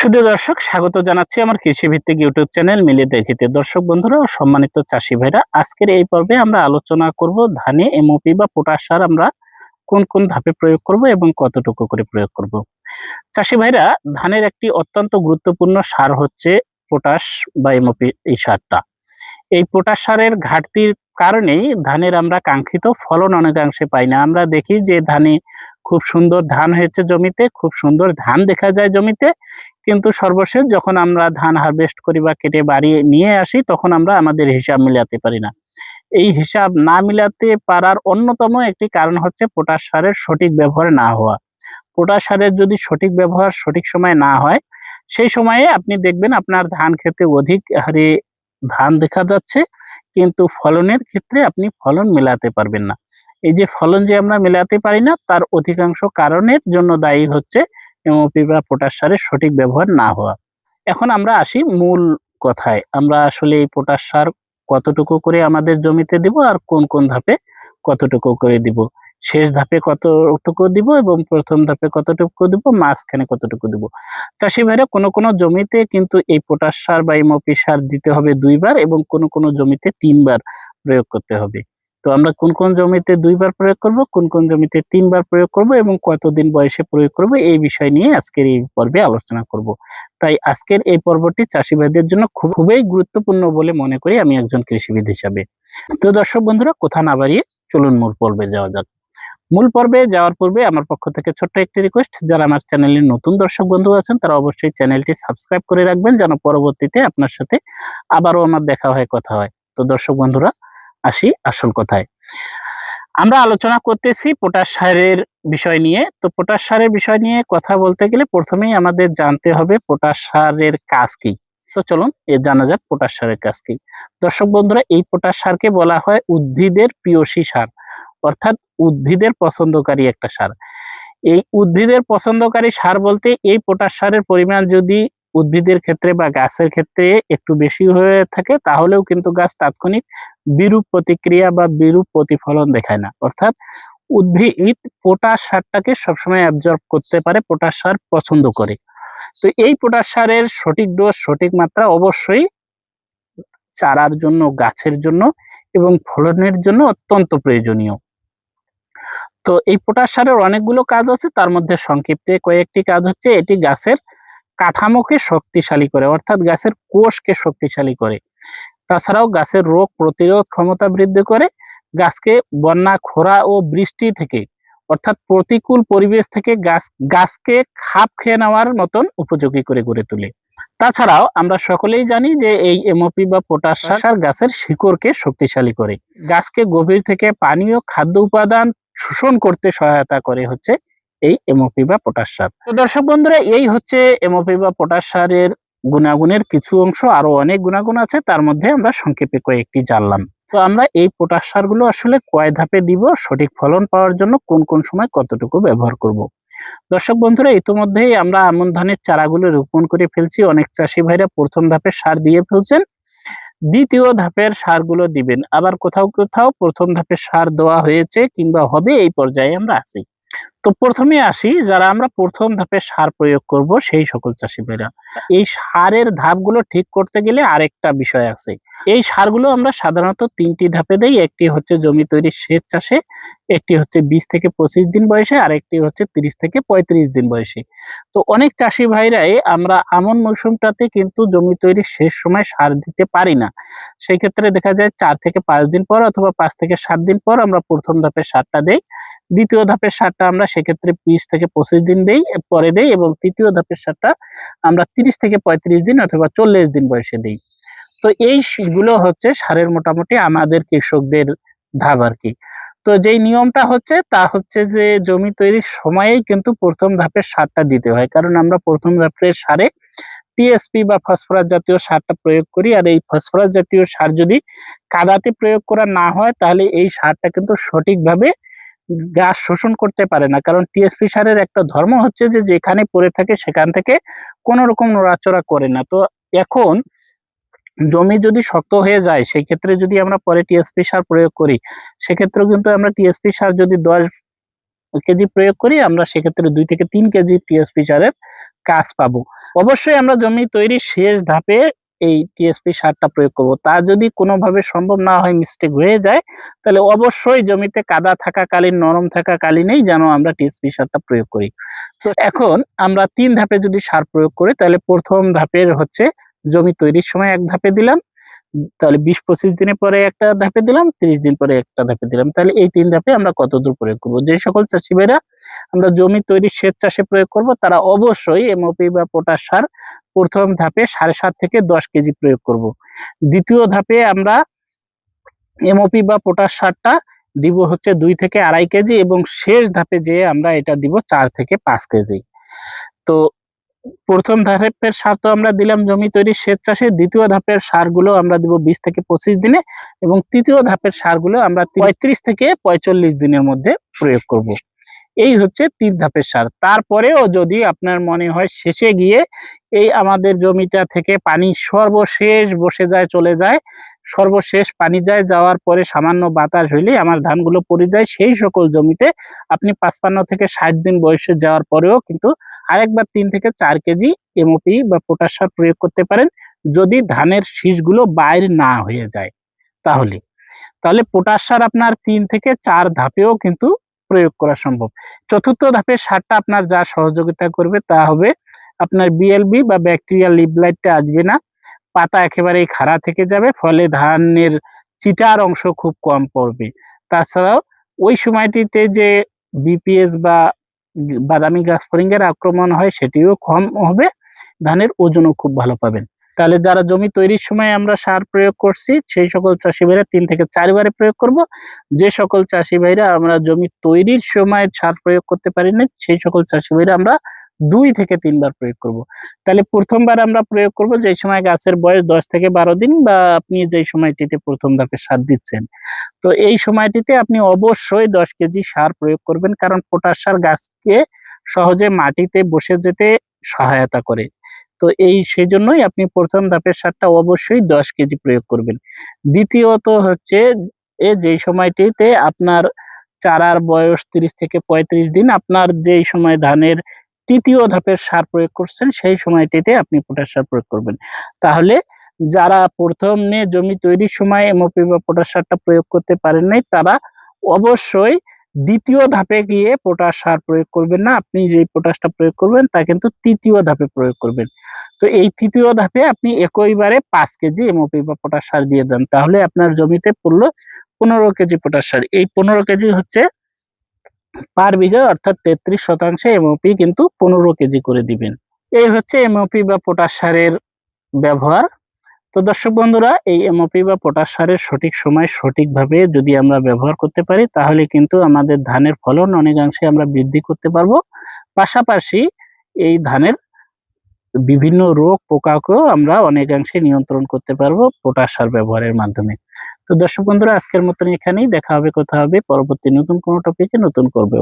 শুধু দর্শক স্বাগত জানাচ্ছি আমার কৃষি ভিত্তিক ইউটিউব চ্যানেল মিলে দেখিতে। দর্শক বন্ধুরা ও সম্মানিত চাষী ভাইরা, আজকের এই পর্বে আমরা আলোচনা করব ধানে এমওপি বা পটাশ সার আমরা কোন কোন ধাপে প্রয়োগ করব এবং কতটুকু করে প্রয়োগ করব। চাষী ভাইরা, ধানের একটি অত্যন্ত গুরুত্বপূর্ণ সার হচ্ছে পটাশ বা এমওপি এই সারটা। এই পটাশ সারের ঘাটতির কারণেই ধানের আমরা কাঙ্ক্ষিত ফলন অনেকাংশে পাই না। আমরা দেখি যে ধানে খুব সুন্দর ধান হয়েছে জমিতে, খুব সুন্দর ধান দেখা যায় জমিতে, কিন্তু সর্বশেষ যখন আমরা ধান হারভেস্ট করি বা কেটে বাড়ি নিয়ে আসি তখন আমরা আমাদের হিসাব মিলাতে পারি না। এই হিসাব না মিলাতে পারার অন্যতম একটি কারণ হচ্ছে পটাশ সারের সঠিক ব্যবহার না হওয়া। পটাশ সারের যদি সঠিক ব্যবহার সঠিক সময়ে না হয়, সেই সময়ে আপনি দেখবেন আপনার ধান খেতে অধিক হারে ধান দেখা যাচ্ছে, কিন্তু ফলনের ক্ষেত্রে আপনি ফলন মেলাতে পারবেন না। এই যে ফলন যে আমরা মেলাতে পারি না, তার অধিকাংশ কারণের জন্য দায়ী হচ্ছে এমওপি বা পটাশ সারের সঠিক ব্যবহার না হওয়া। এখন আমরা আসি মূল কথায়। আমরা আসলে এই পটাশ সার কতটুকু করে আমাদের জমিতে দিব আর কোন কোন ধাপে কতটুকু করে দিব, শেষ ধাপে কতটুকু দিব এবং প্রথম ধাপে কতটুকু দিব, মাঝখানে কতটুকু দিব। চাষী ভাইরা, কোনো কোনো জমিতে কিন্তু এই পটাশ সার বা এমওপি সার দিতে হবে ২ বার এবং কোনো কোনো জমিতে ৩ বার প্রয়োগ করতে হবে। তো আমরা কোন কোন জমিতে ২ বার প্রয়োগ করব, কোন কোন জমিতে ৩ বার প্রয়োগ করব এবং কতদিন বয়সে প্রয়োগ করব, এই বিষয় নিয়ে আজকের এই পর্বে আলোচনা করব। তাই আজকের এই পর্বটি চাষী ভাইদের জন্য খুবই গুরুত্বপূর্ণ বলে মনে করি আমি একজন কৃষিবিদ হিসাবে। তো দর্শক বন্ধুরা, কথা না বাড়িয়ে চলুন মূল পর্বে যাওয়া যাক। মূল পর্বে যাওয়ার পূর্বে আমার পক্ষ থেকে ছোট্ট একটি রিকোয়েস্ট, যারা আমার চ্যানেলের নতুন দর্শক বন্ধু আছেন তারা অবশ্যই চ্যানেলটি সাবস্ক্রাইব করে রাখবেন, যেন পরবর্তীতে আপনার সাথে আবারও আমার দেখা হয়, কথা হয়। তো দর্শক বন্ধুরা, আসি আসল কথায়। আমরা আলোচনা করতেছি পটাশ সারের বিষয় নিয়ে। তো পটাশ সারের বিষয় নিয়ে কথা বলতে গেলে প্রথমেই আমাদের জানতে হবে পটাশ সারের কাজ কি। তো চলুন জানা যাক পটাশ সারের কাজ কি। দর্শক বন্ধুরা, এই পটাশ সারকে বলা হয় উদ্ভিদের প্রিয়সী সার, অর্থাৎ উদ্ভিদের পছন্দকারী একটা সার। এই উদ্ভিদের পছন্দকারী সার বলতে এই পটাশ সারের পরিমাণ যদি উদ্ভিদের ক্ষেত্রে বা গাছের ক্ষেত্রে একটু বেশি হয়ে থাকে, তাহলেও কিন্তু গাছ তাৎক্ষণিক বিরূপ প্রতিক্রিয়া বা বিরূপ প্রতিফলন দেখায় না। অর্থাৎ উদ্ভিদ পটাশ সারটাকে সবসময় অ্যাবজর্ব করতে পারে, পটাশ সার পছন্দ করে। তো এই পটাশ সারের সঠিক ডোজ, সঠিক মাত্রা অবশ্যই চারার জন্য, গাছের জন্য এবং ফলনের জন্য অত্যন্ত প্রয়োজনীয়। তো এই পটাশ সারের অনেকগুলো কাজ আছে, তার মধ্যে সংক্ষিপ্তে কয়েকটি কাজ হচ্ছে এটি গাছের কাঠামোকে শক্তিশালী করে, অর্থাৎ গাছের কোষকে শক্তিশালী করে। তাছাড়াও গাছের রোগ প্রতিরোধ ক্ষমতা বৃদ্ধি করে, গাছকে বন্যা, খরা ও বৃষ্টি থেকে, অর্থাৎ প্রতিকূল পরিবেশ থেকে গাছকে খাপ খেয়ে নেওয়ার মতন উপযোগী করে গড়ে তোলে। তাছাড়াও আমরা সকলেই জানি যে এই এমওপি বা পটাশ সার গাছের শিকড়কে শক্তিশালী করে, গাছকে গভীর থেকে পানি ও খাদ্য উপাদান শোষণ করতে সহায়তা করে হচ্ছে এই এমওপি বা পটাশ সার। তো দর্শক বন্ধুরা, এই হচ্ছে এমওপি বা পটাশ সারের গুণাগুণের কিছু অংশ। আরো অনেক গুণাগুণ আছে, তার মধ্যে আমরা সংক্ষেপে কয়েকটি জানলাম। তো আমরা এই পটাশ সারগুলো আসলে কয় ধাপে দিব, সঠিক ফলন পাওয়ার জন্য কোন কোন সময় কতটুকু ব্যবহার করব। দর্শক বন্ধুরা, ইতিমধ্যেই আমরা আমন ধানের চারাগুলো রোপণ করে ফেলছি। অনেক চাষী ভাইরা প্রথম ধাপের সার দিয়ে ফেলছেন, দ্বিতীয় ধাপের সারগুলো দিবেন। আবার কোথাও কোথাও প্রথম ধাপের সার দেওয়া হয়েছে কিংবা হবে, এই পর্যায়ে আমরা আছি। তো প্রথমে আসি, যারা আমরা প্রথম ধাপে সার প্রয়োগ করব সেই সকল চাষী ভাইরা। এই সারের ধাপগুলো ঠিক করতে গেলে আরেকটা বিষয় আছে। এই সারগুলো আমরা সাধারণত ৩টি ধাপে দেই। একটি হচ্ছে জমি তৈরির সেচ চাষে, একটি হচ্ছে ২০ থেকে ২৫ দিন বয়সে, আর একটি হচ্ছে ৩০ থেকে ৩৫ দিন বয়সে। তো অনেক চাষী ভাইরাই আমরা আমন মৌসুমটাতে কিন্তু জমি তৈরির শেষ সময় সার দিতে পারি না। সেই ক্ষেত্রে দেখা যায় ৪ থেকে ৫ দিন পর অথবা ৫ থেকে ৭ দিন পর আমরা প্রথম ধাপের সারটা দেই। দ্বিতীয় ধাপের সারটা আমরা সেক্ষেত্রে ২০ থেকে ২৫ দিন পরে দেই এবং তৃতীয় ধাপের সারটা আমরা ৩০ থেকে ৩৫ দিন অথবা ৪০ দিন বয়সে দেই। তো এই গুলো হচ্ছে সারের মোটামুটি আমাদের কৃষকদের ধাপ আর কি। তো যেই নিয়মটা হচ্ছে তা হচ্ছে যে জমি তৈরির সময়েই কিন্তু প্রথম ধাপের সারটা দিতে হয়, কারণ আমরা প্রথম ধাপের সারে টিএসপি বা ফসফরাস জাতীয় সারটা প্রয়োগ করি। আর এই ফসফরাস জাতীয় সার যদি কাদাতে প্রয়োগ করা না হয়, তাহলে এই সারটা কিন্তু সঠিকভাবে গাছ শোষণ করতে পারে না। কারণ টিএসপি সারের একটা ধর্ম হচ্ছে যে যেখানে পড়ে থাকে সেখান থেকে কোনো রকম নড়াচড়া করে না। তো এখন জমি যদি শক্ত হয়ে যায়, সেই ক্ষেত্রে যদি আমরা পরে টিএসপি সার প্রয়োগ করি, সেক্ষেত্রেও কিন্তু আমরা টিএসপি সার যদি ১০ কেজি প্রয়োগ করি, আমরা সেক্ষেত্রে 2 থেকে 3 কেজি টিএসপি সারের কাজ পাবো। অবশ্যই আমরা জমি তৈরির শেষ ধাপে এই টিএসপি সারটা প্রয়োগ করব। তা যদি কোনোভাবে সম্ভব না হয়, মিস্টেক হয়ে যায়, তাহলে অবশ্যই জমিতে কাদা থাকাকালীন, নরম থাকাকালীনই যেন আমরা টিএসপি সারটা প্রয়োগ করি। তো এখন আমরা 3 ধাপে যদি সার প্রয়োগ করি, তাহলে ১ম ধাপের হচ্ছে জমি তৈরির সময় 1 ধাপে দিলাম। তাহলে ২০-২৫ দিনের পরে একটা ধাপে দিলাম, ৩০ দিন পরে একটা ধাপে দিলাম। তাহলে এই 3 ধাপে আমরা কতদূর প্রয়োগ করব? যে সকল চাষী ভাইরা আমরা জমি তৈরির সেচ চাষে প্রয়োগ করব, তারা অবশ্যই এমওপি বা পটাশ সার ১ম ধাপে ৭.৫ থেকে ১০ কেজি প্রয়োগ করব। দ্বিতীয় ধাপে আমরা এমওপি বা পটাশ সারটা দিব হচ্ছে ২ থেকে ২.৫ কেজি, এবং শেষ ধাপে যেয়ে আমরা এটা দিব ৪ থেকে ৫ কেজি। তো ১ম ধাপের সার তো আমরা দিলাম জমি তৈরির সেচ চাষে, দ্বিতীয় ধাপের সারগুলো আমরা দিব ২০ থেকে ২৫ দিনে, এবং তৃতীয় ধাপের সারগুলো আমরা ৩৫ থেকে ৪৫ দিনের মধ্যে প্রয়োগ করব। এই হচ্ছে ৩ ধাপের সার। তারপরেও যদি আপনার মনে হয় শেষে গিয়ে এই আমাদের জমিটা থেকে পানি সর্বশেষ বসে যায়, চলে যায়, সর্বশেষ পানি যাওয়ার পরে সামান্য বাতাস হইলেই আমার ধানগুলো পড়ে যায়, সেই সকল জমিতে আপনি ৫৫ থেকে ৬০ দিন বয়সে যাওয়ার পরেও কিন্তু আরেকবার ৩ থেকে ৪ কেজি এমওপি বা পটাশ সার প্রয়োগ করতে পারেন, যদি ধানের শীষগুলো বাইর না হয়ে যায়। তাহলে তাহলে পটাশ সার আপনার ৩ থেকে ৪ ধাপেও কিন্তু প্রয়োগ করা সম্ভব। চতুর্থ ধাপের সারটা আপনার যা সহযোগিতা করবে তা হবে আপনার বিএলবি বা ব্যাকটেরিয়াল লিভ লাইটটা আসবে না, পাতা একেবারেই খাড়া থেকে যাবে, ফলে ধানের চিটার অংশ খুব কম পড়বে। তাছাড়াও ওই সময়টিতে যে বিপিএস বা বাদামি গাছ ফড়িংয়ের আক্রমণ হয়, সেটিও কম হবে, ধানের ওজনও খুব ভালো পাবেন। তাহলে যারা জমি তৈরির সময় আমরা সার প্রয়োগ করছি, সেই সকল চাষী ভাইরা ৩ থেকে ৪ বারে প্রয়োগ করব। যে সকল চাষী ভাইরা আমরা জমি তৈরির সময় সার প্রয়োগ করতে পারি না, সেই সকল চাষী ভাইরা আমরা ২ থেকে ৩ বার প্রয়োগ করব। তাহলে ১ম বার আমরা প্রয়োগ করব যেই সময় গাছের বয়স ১০ থেকে ১২ দিন, বা আপনি যেই সময়টিতে ১ম ধাপে সার দিচ্ছেন। তো এই সময়টিতে আপনি অবশ্যই ১০ কেজি সার প্রয়োগ করবেন, কারণ পটাশ সার গাছকে সহজে মাটিতে বসে যেতে সহায়তা করে। তো সেজন্যই আপনি ১ম ধাপের সারটা অবশ্যই ১০ কেজি প্রয়োগ করবেন। দ্বিতীয়ত হচ্ছে যেই সময়টিতে আপনার চারার বয়স ৩০ থেকে ৩৫ দিন, আপনার যেই সময় ধানের ৩য় ধাপের সার প্রয়োগ করছেন, সেই সময়টিতে আপনি পটাশ সার প্রয়োগ করবেন। তাহলে যারা ১ম জমি তৈরির সময় এমওপি বা পটাশ সারটা প্রয়োগ করতে পারেন নাই, তারা অবশ্যই ২য় ধাপে গিয়ে পটাশ সার প্রয়োগ করবেন না। আপনি যেই পটাশটা প্রয়োগ করবেন তা কিন্তু ৩য় ধাপে প্রয়োগ করবেন। তো এই ৩য় ধাপে আপনি একইবারে ৫ কেজি এমওপি বা পটাশ সার দিয়ে দেন। তাহলে আপনার জমিতে পড়লো ১৫ কেজি পটাশ সার। এই ১৫ কেজি হচ্ছে পার বিঘা, অর্থাৎ ৩৩% এমওপি কিন্তু ১৫ কেজি করে দিবেন। এই হচ্ছে এমওপি বা পটাশ সারের ব্যবহার। তো দর্শক বন্ধুরা, এই এমওপি বা পটাশ সারের সঠিক সময় সঠিকভাবে যদি আমরা ব্যবহার করতে পারি, তাহলে কিন্তু আমাদের ধানের ফলন অনেকাংশে আমরা বৃদ্ধি করতে পারবো। পাশাপাশি এই ধানের বিভিন্ন রোগ পোকাকেও আমরা অনেকাংশে নিয়ন্ত্রণ করতে পারবো পটাশ সার ব্যবহারের মাধ্যমে। তো দর্শক বন্ধুরা, আজকের মতন এখানেই, দেখা হবে, কথা হবে পরবর্তী নতুন কোনো টপিকে, নতুন করবে।